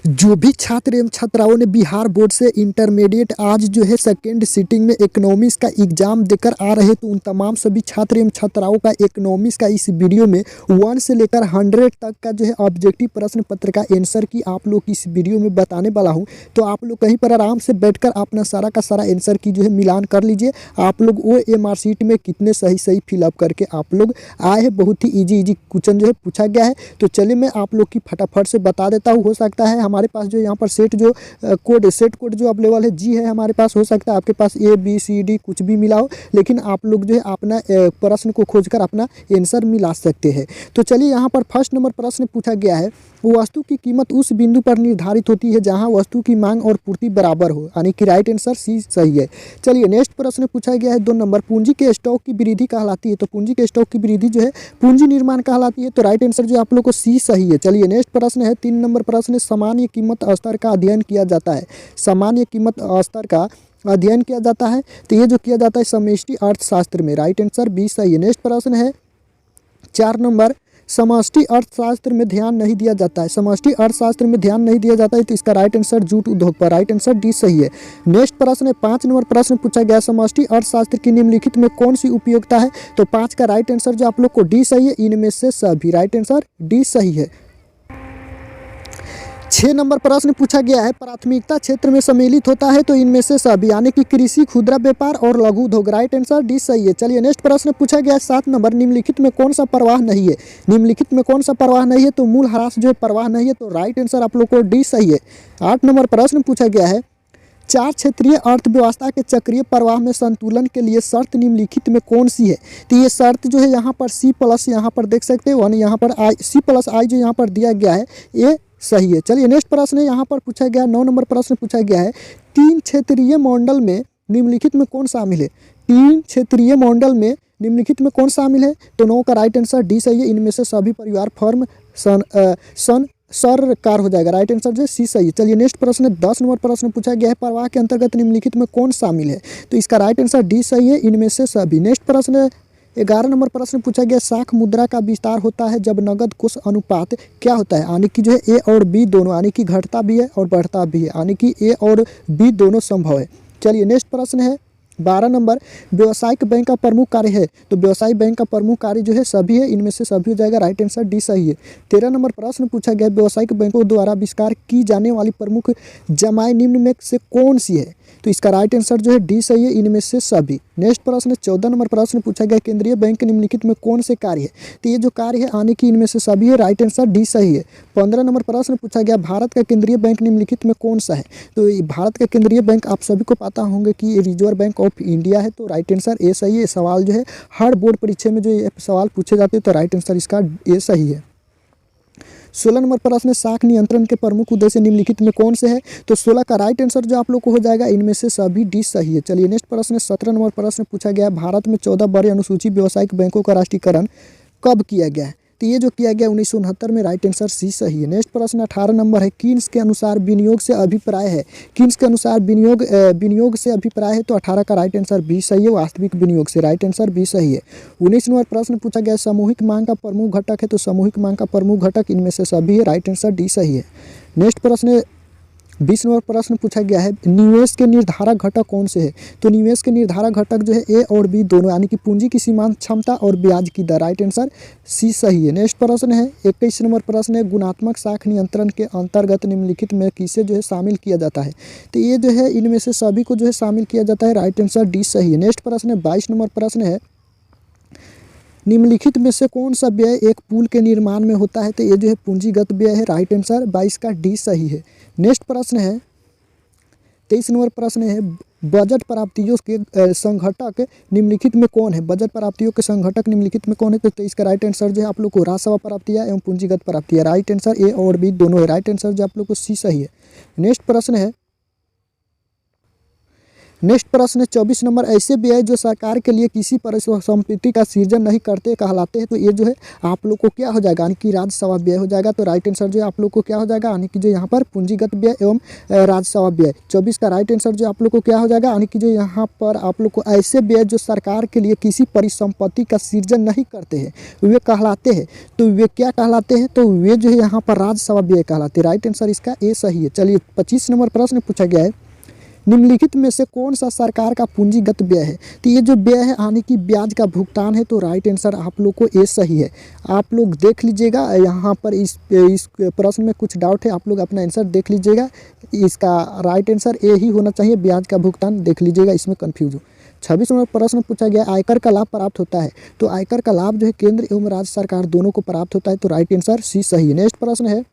जो भी छात्र एवं छात्राओं ने बिहार बोर्ड से इंटरमीडिएट आज जो है सेकेंड सिटिंग में इकोनॉमिक्स का एग्जाम देकर आ रहे, तो उन तमाम सभी छात्र एवं छात्राओं का इकोनॉमिक्स का इस वीडियो में 1 से लेकर 100 तक का जो है ऑब्जेक्टिव प्रश्न पत्र का आंसर की आप लोग इस वीडियो में बताने वाला हूं। तो आप लोग कहीं पर आराम से बैठकर अपना सारा का सारा आंसर की जो है मिलान कर लीजिए। आप लोग वो OMR शीट में कितने सही फिलअप करके आप लोग आए हैं। बहुत ही ईजी क्वेश्चन जो है पूछा गया है। तो चलिए मैं आप लोग की फटाफट से बता देता हूँ। हो सकता है हमारे पास जो यहाँ पर सेट कोड जो अवेलेबल है जी है हमारे पास, हो सकता है आपके पास ABCD कुछ भी मिला हो, लेकिन आप लोग जो है अपना प्रश्न को खोजकर अपना आंसर मिला सकते हैं। तो चलिए यहाँ पर फर्स्ट नंबर प्रश्न पूछा गया है, वस्तु की कीमत उस बिंदु पर निर्धारित होती है जहां वस्तु की मांग और पूर्ति बराबर हो, यानी कि राइट आंसर सी सही है। चलिए नेक्स्ट प्रश्न पूछा गया है 2 नंबर, पूंजी के स्टॉक की वृद्धि कहलाती है, तो पूंजी के स्टॉक की वृद्धि जो है पूंजी निर्माण कहलाती है, तो राइट आंसर जो आप लोग को सी सही है। चलिए नेक्स्ट प्रश्न है 3 नंबर प्रश्न, सामान्य कीमत स्तर का अध्ययन किया जाता है, सामान्य कीमत स्तर का अध्ययन किया जाता है, तो ये जो किया जाता है समष्टि अर्थशास्त्र में, राइट आंसर बी सही है। नेक्स्ट प्रश्न है 4 नंबर, समष्टि अर्थशास्त्र में ध्यान नहीं दिया जाता है, समष्टि अर्थशास्त्र में ध्यान नहीं दिया जाता है, तो इसका राइट आंसर जूट उद्योग पर, राइट आंसर डी सही है। नेक्स्ट प्रश्न है 5 नंबर प्रश्न पूछा गया, समष्टि अर्थशास्त्र की निम्नलिखित में कौन सी उपयोगिता है, तो 5 का राइट आंसर जो आप लोग को डी सही है, इनमें से सभी, राइट आंसर डी सही है। 6 नंबर प्रश्न पूछा गया है, प्राथमिकता क्षेत्र में सम्मिलित होता है, तो इनमें से सभी, यानी कि कृषि, खुदरा व्यापार और लघु उद्योग, राइट आंसर डी सही है। चलिए नेक्स्ट प्रश्न पूछा गया है 7 नंबर, निम्नलिखित में कौन सा प्रवाह नहीं है, निम्नलिखित में कौन सा प्रवाह नहीं है, तो मूल ह्रास जो है प्रवाह नहीं है, तो राइट आंसर आप लोग को डी सही है। 8 नंबर प्रश्न पूछा गया है, 4 क्षेत्रीय अर्थव्यवस्था के चक्रीय प्रवाह में संतुलन के लिए शर्त निम्नलिखित में कौन सी है, तो ये शर्त जो है यहाँ पर C+ यहाँ पर देख सकते हो, यानी यहाँ पर C+I जो यहाँ पर दिया गया है ये सही है। चलिए नेक्स्ट प्रश्न है यहाँ पर पूछा गया 9 नंबर प्रश्न पूछा गया है, 3 क्षेत्रीय मॉडल में निम्नलिखित में कौन शामिल है, 3 क्षेत्रीय मॉडल में निम्नलिखित में कौन शामिल है, तो 9 का राइट आंसर डी सही है, इनमें से सभी परिवार फर्म सरकार हो जाएगा, राइट आंसर जो सी सही है। चलिए नेक्स्ट प्रश्न 10 नंबर प्रश्न पूछा गया है, प्रवाह के अंतर्गत निम्नलिखित में कौन शामिल है, तो इसका राइट आंसर डी सही है, इनमें से सभी। नेक्स्ट प्रश्न 11 नंबर प्रश्न पूछा गया, साख मुद्रा का विस्तार होता है जब नगद कुछ अनुपात क्या होता है, यानी कि जो है A और B दोनों, यानी कि घटता भी है और बढ़ता भी है, यानी कि A और B दोनों संभव है। चलिए नेक्स्ट प्रश्न है 12 नंबर, व्यवसायिक बैंक का प्रमुख कार्य है, तो व्यवसायिक बैंक का प्रमुख कार्य जो है सभी है, इनमें से सभी हो जाएगा, राइट आंसर डी सही है। 13 नंबर प्रश्न पूछा गया, व्यवसायिक बैंकों द्वारा आविष्कार की जाने वाली प्रमुख जमाएं निम्न में से कौन सी है, तो इसका राइट आंसर जो है डी सही है, इनमें से सभी। नेक्स्ट प्रश्न 14 नंबर प्रश्न पूछा गया, केंद्रीय बैंक निम्नलिखित में कौन से कार्य है, तो ये जो कार्य है आने की इनमें से सभी है, राइट आंसर डी सही है। 15 नंबर प्रश्न पूछा गया, भारत का केंद्रीय बैंक निम्नलिखित में कौन सा है, तो भारत का केंद्रीय बैंक आप सभी को पता होंगे कि ये रिजर्व बैंक ऑफ इंडिया है, तो राइट आंसर ए सही है। सवाल जो है हर बोर्ड परीक्षा में जो ये सवाल पूछे जाते हैं, तो राइट आंसर इसका ए सही है। 16 नंबर प्रश्न, साख नियंत्रण के प्रमुख उद्देश्य निम्नलिखित में कौन से है, तो 16 का राइट आंसर जो आप लोग को हो जाएगा, इनमें से सभी डी सही है। चलिए नेक्स्ट प्रश्न 17 नंबर प्रश्न पूछा गया, भारत में 14 बड़े अनुसूचित व्यावसायिक बैंकों का राष्ट्रीयकरण कब किया गया है, तो ये जो किया गया 1969 में, राइट आंसर सी सही है। नेक्स्ट प्रश्न 18 नंबर है, किन्स के अनुसार विनियोग से अभिप्राय है, किन्स के अनुसार विनियोग से अभिप्राय है, तो 18 का राइट आंसर बी सही है, वास्तविक विनियोग से, राइट आंसर बी सही है। 19 नंबर प्रश्न पूछा गया, सामूहिक मांग का प्रमुख घटक है, तो सामूहिक मांग का प्रमुख घटक इनमें से सभी है, राइट आंसर डी सही है। नेक्स्ट प्रश्न 20 नंबर प्रश्न पूछा गया है, निवेश के निर्धारक घटक कौन से है, तो निवेश के निर्धारक घटक जो है A और B दोनों, यानी कि पूंजी की सीमांत क्षमता और ब्याज की दर, राइट आंसर सी सही है। नेक्स्ट प्रश्न है 21 नंबर प्रश्न है, गुणात्मक साख नियंत्रण के अंतर्गत निम्नलिखित में किसे जो है शामिल किया जाता है, तो ये जो है इनमें से सभी को जो है शामिल किया जाता है, राइट आंसर डी सही है। नेक्स्ट प्रश्न है 22 नंबर प्रश्न है, निम्नलिखित में से कौन सा व्यय एक पुल के निर्माण में होता है, तो ये जो है पूंजीगत व्यय है, राइट आंसर 22 का डी सही है। नेक्स्ट प्रश्न है 23 नंबर प्रश्न है, बजट प्राप्तियों के संघटक निम्नलिखित में कौन है, बजट प्राप्तियों के संघटक निम्नलिखित में कौन है, तो इसका राइट आंसर जो है आप लोग को राजस्व प्राप्तियां एवं पूंजीगत प्राप्तियां, राइट आंसर ए और बी दोनों है, राइट आंसर जो आप लोग को सी सही है। नेक्स्ट प्रश्न है नेक्स्ट प्रश्न है 24 नंबर, ऐसे व्यय जो सरकार के लिए किसी परिसंपत्ति का सृजन नहीं करते कहलाते हैं। तो ये जो है आप लोग को क्या हो जाएगा, यानी कि राजस्व व्यय हो जाएगा। तो राइट आंसर जो है आप लोग को क्या हो जाएगा, यानी कि जो यहाँ पर पूंजीगत व्यय एवं राजस्व व्यय 24 का राइट आंसर जो आप लोग को क्या हो जाएगा, यानी कि जो यहाँ पर आप लोग को ऐसे व्यय जो सरकार के लिए किसी परिसंपत्ति का सृजन नहीं करते हैं वे कहलाते हैं। तो वे क्या कहलाते हैं, तो वे जो है यहाँ पर राजस्व व्यय कहलाते हैं। राइट आंसर इसका ए सही है। चलिए 25 नंबर प्रश्न पूछा गया है, निम्नलिखित में से कौन सा सरकार का पूंजीगत व्यय है। तो ये जो व्यय है यानी कि ब्याज का भुगतान है। तो राइट आंसर आप लोग को ए सही है। आप लोग देख लीजिएगा, यहाँ पर इस प्रश्न में कुछ डाउट है, आप लोग अपना आंसर देख लीजिएगा। इसका राइट आंसर ए ही होना चाहिए, ब्याज का भुगतान देख लीजिएगा, इसमें कन्फ्यूज हो। 26 नंबर प्रश्न पूछा गया, आयकर का लाभ प्राप्त होता है। तो आयकर का लाभ जो है केंद्र एवं राज्य सरकार दोनों को प्राप्त होता है। तो राइट आंसर सी सही है। नेक्स्ट प्रश्न है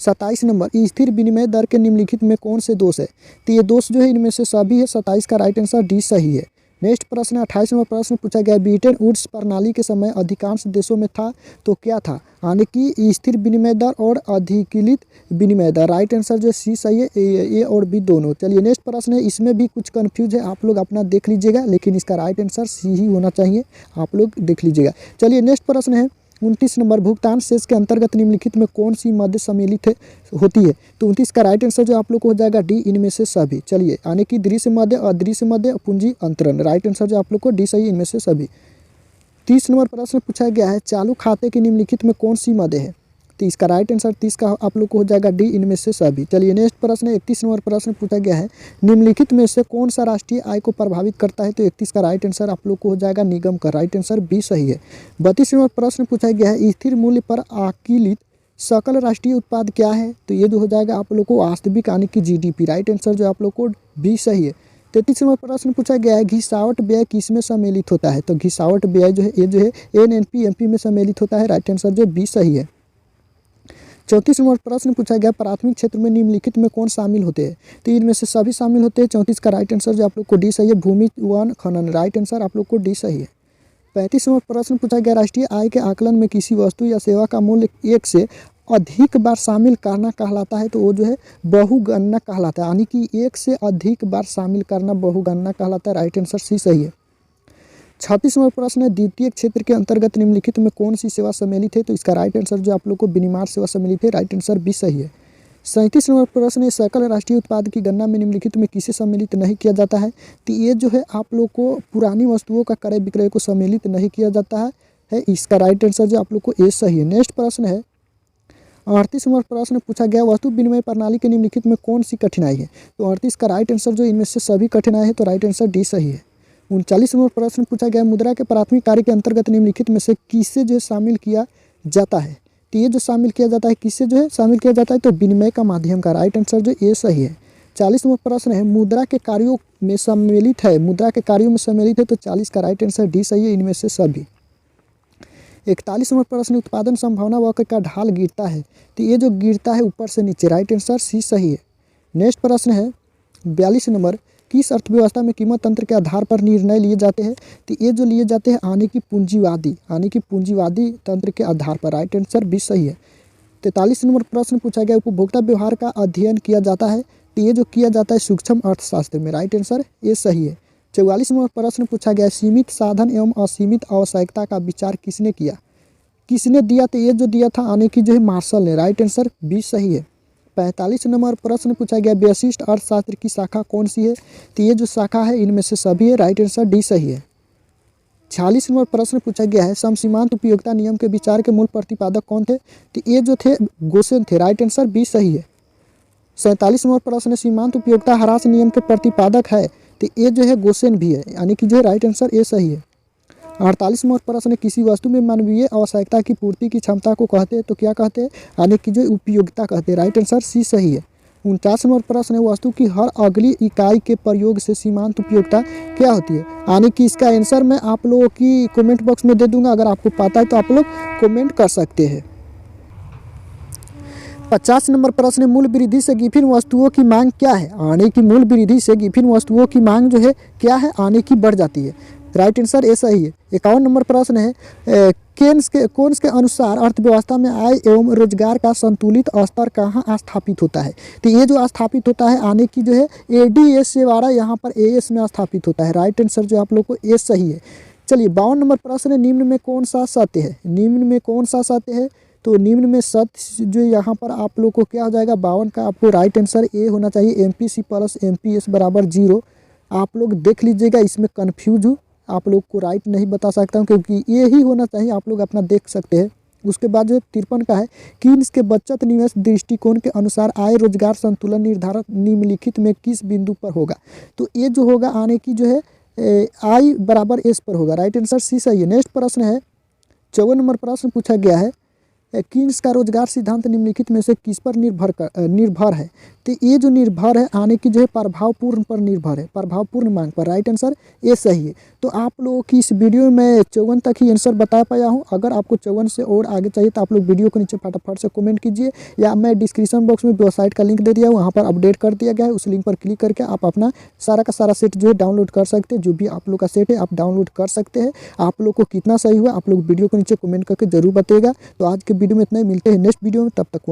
27 नंबर, स्थिर विनिमय दर के निम्नलिखित में कौन से दोष है। तो ये दोष जो है इनमें से सभी है। 27 का राइट आंसर डी सही है। नेक्स्ट प्रश्न 28 नंबर प्रश्न पूछा गया, ब्रिटेन वुड्स प्रणाली के समय अधिकांश देशों में था तो क्या था, यानी कि स्थिर विनिमय दर और अधिकलित विनिमय दर। राइट आंसर जो सी सही है, ए और बी दोनों। चलिए नेक्स्ट प्रश्न है, इसमें भी कुछ कन्फ्यूज है, आप लोग अपना देख लीजिएगा, लेकिन इसका राइट आंसर सी ही होना चाहिए, आप लोग देख लीजिएगा। चलिए नेक्स्ट प्रश्न है 29 नंबर, भुगतान शेष के अंतर्गत निम्नलिखित में कौन सी मद सम्मिलित होती है। तो 29 का राइट आंसर जो आप लोग को हो जाएगा डी, इनमें से सभी। चलिए, यानी कि दृश्य मध्य, अदृश्य मध्य, पूंजी अंतरण। राइट आंसर जो आप लोग को डी सही, इनमें से सभी। 30 नंबर प्रश्न पूछा गया है, चालू खाते के निम्नलिखित में कौन सी मद है। तो इसका राइट आंसर 30 का आप लोग को हो जाएगा डी, इनमें से सभी। चलिए नेक्स्ट प्रश्न 31 नंबर प्रश्न पूछा गया है, निम्नलिखित में से कौन सा राष्ट्रीय आय को प्रभावित करता है। तो 31 का राइट आंसर आप लोग को हो जाएगा निगम का। राइट आंसर बी सही है। 32 नंबर प्रश्न पूछा गया है, स्थिर मूल्य पर आकलित सकल राष्ट्रीय उत्पाद क्या है। तो ये जो हो जाएगा आप लोग को वास्तविक, यानी कि जीडीपी। राइट आंसर जो आप लोग को बी सही है। 33 नंबर प्रश्न पूछा गया है, घिसावट व्यय किस में सम्मिलित होता है। तो घिसावट व्यय जो है ये जो है एनएनपी में सम्मिलित होता है। राइट आंसर जो बी सही है। 34 नंबर प्रश्न पूछा गया, प्राथमिक क्षेत्र में निम्नलिखित में कौन शामिल होते हैं। तो इनमें से सभी शामिल होते हैं। 34 का राइट आंसर जो आप लोग को डी सही है, भूमि वन खनन। राइट आंसर आप लोग को डी सही है। 35 नंबर प्रश्न पूछा गया, राष्ट्रीय आय के आकलन में किसी वस्तु या सेवा का मूल्य एक से अधिक बार शामिल करना कहलाता है। तो वो जो है बहुगणना कहलाता है, यानी कि एक से अधिक बार शामिल करना बहुगणना कहलाता है। राइट आंसर सी सही है। 36 नंबर प्रश्न है, द्वितीय क्षेत्र के अंतर्गत निम्नलिखित में कौन सी सेवा सम्मिलित है। तो इसका राइट आंसर जो आप लोग को विनिर्माण सेवा सम्मिलित है। राइट आंसर बी सही है। 37 नंबर प्रश्न है, सकल राष्ट्रीय उत्पाद की गणना में निम्नलिखित में किसे सम्मिलित नहीं किया जाता है। तो ये जो है आप लोग को पुरानी वस्तुओं का क्रय विक्रय को सम्मिलित नहीं किया जाता है। इसका राइट आंसर जो आप लोग को ए सही है। नेक्स्ट प्रश्न है 38 नंबर प्रश्न पूछा गया, वस्तु विनिमय प्रणाली के निम्नलिखित में कौन सी कठिनाई है। तो 38 का राइट आंसर जो इनमें से सभी कठिनाई है। तो राइट आंसर डी सही है। 39 नंबर प्रश्न पूछा गया, मुद्रा के प्राथमिक कार्य के अंतर्गत निम्नलिखित में से किसे जो शामिल किया जाता है। तो ये जो शामिल किया जाता है, किससे जो है शामिल किया जाता है, तो विनिमय का माध्यम का। राइट आंसर जो ए सही है। 40 नंबर प्रश्न है, मुद्रा के कार्यों में सम्मिलित है। मुद्रा के कार्यों में सम्मिलित है। तो 40 का राइट आंसर डी सही है, इनमें से सभी। 41 नंबर प्रश्न, उत्पादन संभावना वक्र का ढाल गिरता है। तो ये जो गिरता है ऊपर से नीचे। राइट आंसर सी सही है। नेक्स्ट प्रश्न है 42 नंबर, किस अर्थव्यवस्था में कीमत तंत्र के आधार पर निर्णय लिए जाते हैं। तो ये जो लिए जाते हैं आने की पूंजीवादी तंत्र के आधार पर। राइट आंसर बी सही है। 43 नंबर प्रश्न पूछा गया, उपभोक्ता व्यवहार का अध्ययन किया जाता है। तो ये जो किया जाता है सूक्ष्म अर्थशास्त्र में। राइट आंसर ये सही है। 44 नंबर प्रश्न पूछा गया, सीमित साधन एवं असीमित आवश्यकता का विचार किसने किया, किसने दिया। तो ये जो दिया था आने की जो है मार्शल ने। राइट आंसर बी सही है। 45 नंबर प्रश्न पूछा गया, व्यशिष्ट अर्थशास्त्र की शाखा कौन सी है। तो ये जो शाखा है इनमें से सभी है। राइट आंसर डी सही है। 46 नंबर प्रश्न पूछा गया है, समसीमांत उपयोगिता नियम के विचार के मूल प्रतिपादक कौन थे। तो ये जो थे गोसेन थे। राइट आंसर बी सही है। 47 नंबर प्रश्न, सीमांत उपयोगिता ह्रास नियम के प्रतिपादक है। तो ये जो है गोसेन भी है, यानी कि जो है राइट आंसर ए सही है। 48 नंबर प्रश्न, किसी वस्तु में मानवीय आवश्यकता की पूर्ति की क्षमता को कहते हैं। तो क्या कहते हैं, यानी कि जो उपयोगिता कहते हैं। राइट आंसर सी सही है। 49 नंबर प्रश्न है, वस्तु की हर अगली इकाई के प्रयोग से सीमांत उपयोगिता क्या होती है। यानी कि इसका आंसर मैं आप लोगों की कमेंट बॉक्स में दे दूंगा, अगर आपको पता है तो आप लोग कमेंट कर सकते हैं। 50 नंबर प्रश्न, मूल्य वृद्धि से गिफिन वस्तुओं की मांग क्या है। यानी कि मूल्य वृद्धि से गिफिन वस्तुओं की मांग जो है क्या है, यानी कि बढ़ जाती है। राइट आंसर ए सही है। 51 नंबर प्रश्न है केन्स के अनुसार अर्थव्यवस्था में आय एवं रोजगार का संतुलित स्तर कहाँ स्थापित होता है। तो ये जो स्थापित होता है आने की जो है एडीएस से वाला यहाँ पर एएस में स्थापित होता है। राइट आंसर जो आप लोग को ए सही है। चलिए 52 नंबर प्रश्न है निम्न में कौन सा सत्य है। निम्न में कौन सा सत्य है, तो निम्न में सत्य जो यहाँ पर आप लोग को क्या हो जाएगा 52 का आपको राइट आंसर ए होना चाहिए। एमपीसी प्लस एमपीएस बराबर 0। आप लोग देख लीजिएगा, इसमें कन्फ्यूज हूँ, आप लोग को राइट नहीं बता सकता हूँ क्योंकि ये ही होना चाहिए, आप लोग अपना देख सकते हैं। उसके बाद जो 53 का है कीन्स के बचत निवेश दृष्टिकोण के अनुसार आय रोजगार संतुलन निर्धारित निम्नलिखित में किस बिंदु पर होगा। तो ये जो होगा आने की जो है आई बराबर एस पर होगा। राइट आंसर सी सही है। नेक्स्ट प्रश्न है 54 नंबर प्रश्न पूछा गया है कीन्स का रोजगार सिद्धांत निम्नलिखित में से किस पर निर्भर है। तो ये जो निर्भर है आने की जो है प्रभावपूर्ण पर निर्भर है, प्रभावपूर्ण मांग पर। राइट आंसर ये सही है। तो आप लोगों की इस वीडियो में 54 तक ही आंसर बता पाया हूँ। अगर आपको 54 से और आगे चाहिए तो आप लोग वीडियो को नीचे फटाफट से कमेंट कीजिए, या मैं डिस्क्रिप्शन बॉक्स में वेबसाइट का लिंक दे दिया हूँ, वहाँ पर अपडेट कर दिया गया है। उस लिंक पर क्लिक करके आप अपना सारा का सारा सेट जो है डाउनलोड कर सकते हैं। जो भी आप लोग का सेट है आप डाउनलोड कर सकते हैं। आप लोग को कितना सही हुआ आप लोग वीडियो को नीचे कमेंट करके जरूर बताइएगा। तो आज के वीडियो में इतना ही, मिलते हैं नेक्स्ट वीडियो में, तब तक